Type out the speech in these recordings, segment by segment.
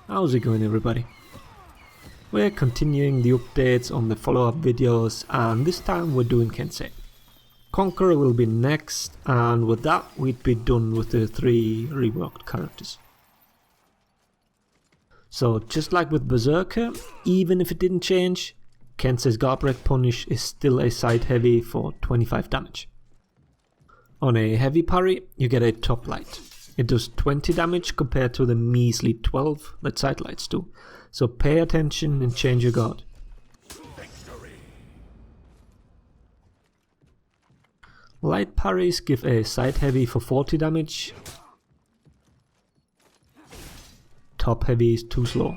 How's it going, everybody? We're continuing the updates on the follow-up videos, and this time we're doing Kensei. conq will be next, and with that we'd be done with the 3 reworked characters. So just like with Berserker, even if it didn't change, Kensei's Guardbreak punish is still a side heavy for 25 damage. On a heavy parry, you get a top light. It does 20 damage compared to the measly 12 that side lights do, so pay attention and change your guard. Light parries give a side heavy for 40 damage. Top heavy is too slow.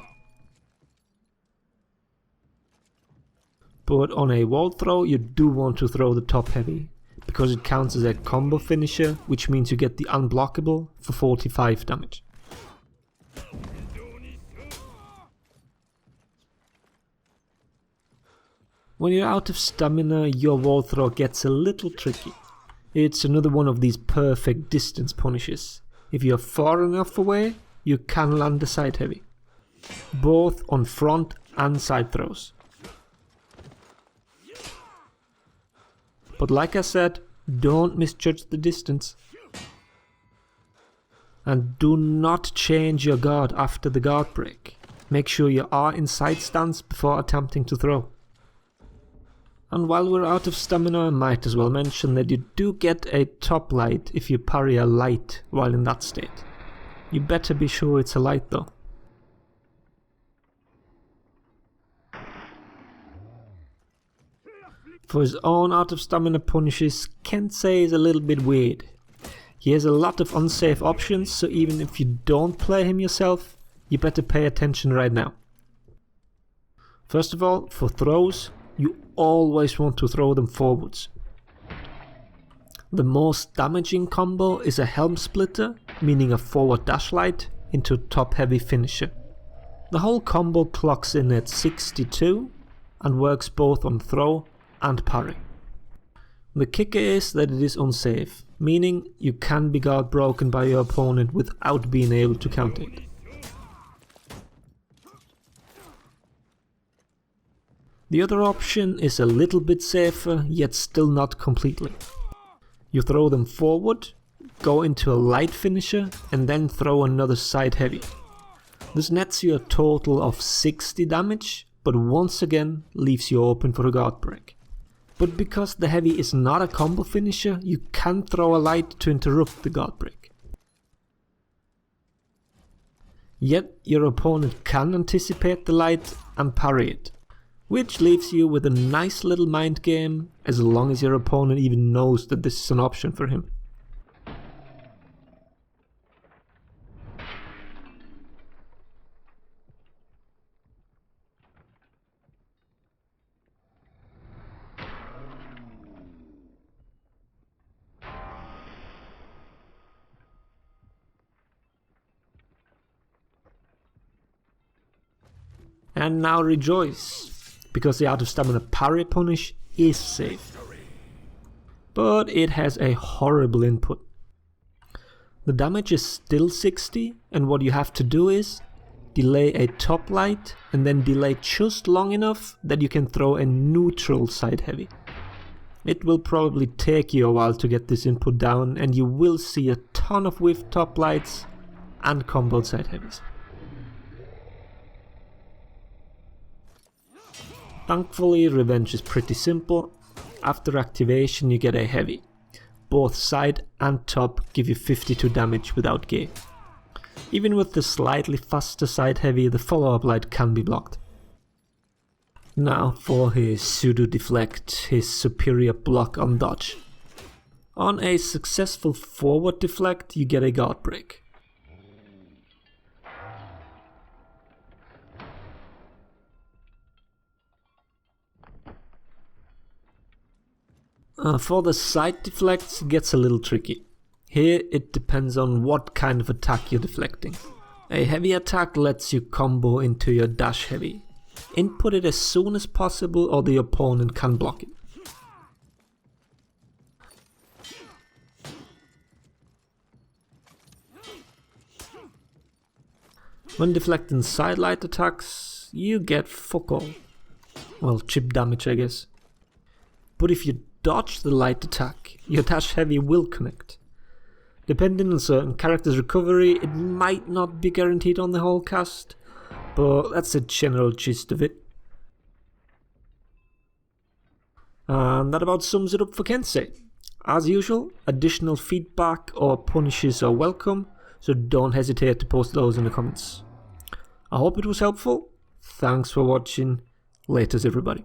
But on a wall throw, you do want to throw the top heavy, because it counts as a combo finisher, which means you get the unblockable for 45 damage. When you're out of stamina, your wall throw gets a little tricky. It's another one of these perfect distance punishes. If you're far enough away, you can land the side heavy, both on front and side throws. But like I said, don't misjudge the distance. And do not change your guard after the guard break. Make sure you are in side stance before attempting to throw. And while we're out of stamina, I might as well mention that you do get a top light if you parry a light while in that state. You better be sure it's a light though. For his own out of stamina punishes, Kensei is a little bit weird. He has a lot of unsafe options, so even if you don't play him yourself, you better pay attention right now. First of all, for throws, you always want to throw them forwards. The most damaging combo is a Helm Splitter, meaning a forward dash light into top heavy finisher. The whole combo clocks in at 62 and works both on throw and parry. The kicker is that it is unsafe, meaning you can be guard broken by your opponent without being able to counter it. The other option is a little bit safer, yet still not completely. You throw them forward, go into a light finisher, and then throw another side heavy. This nets you a total of 60 damage, but once again leaves you open for a guard break. But because the heavy is not a combo finisher, you can throw a light to interrupt the guard break. Yet your opponent can anticipate the light and parry it, which leaves you with a nice little mind game as long as your opponent even knows that this is an option for him. And now rejoice, because the out of stamina parry punish is safe. But it has a horrible input. The damage is still 60, and what you have to do is delay a top light and then delay just long enough that you can throw a neutral side heavy. It will probably take you a while to get this input down, and you will see a ton of whiff top lights and comboed side heavies. Thankfully, revenge is pretty simple. After activation you get a heavy. Both side and top give you 52 damage without gear. Even with the slightly faster side heavy, the follow-up light can be blocked. Now for his Pseudo Deflect, his superior block on dodge. On a successful forward deflect you get a guard break. For the side deflects it gets a little tricky. Here it depends on what kind of attack you're deflecting. A heavy attack lets you combo into your dash heavy. Input it as soon as possible or the opponent can block it. When deflecting side light attacks, you get fuck all. Well, chip damage I guess. But if you dodge the light attack, your dash heavy will connect. Depending on certain characters' recovery, it might not be guaranteed on the whole cast, but that's the general gist of it. And that about sums it up for Kensei. As usual, additional feedback or punishes are welcome, so don't hesitate to post those in the comments. I hope it was helpful. Thanks for watching. Laters everybody.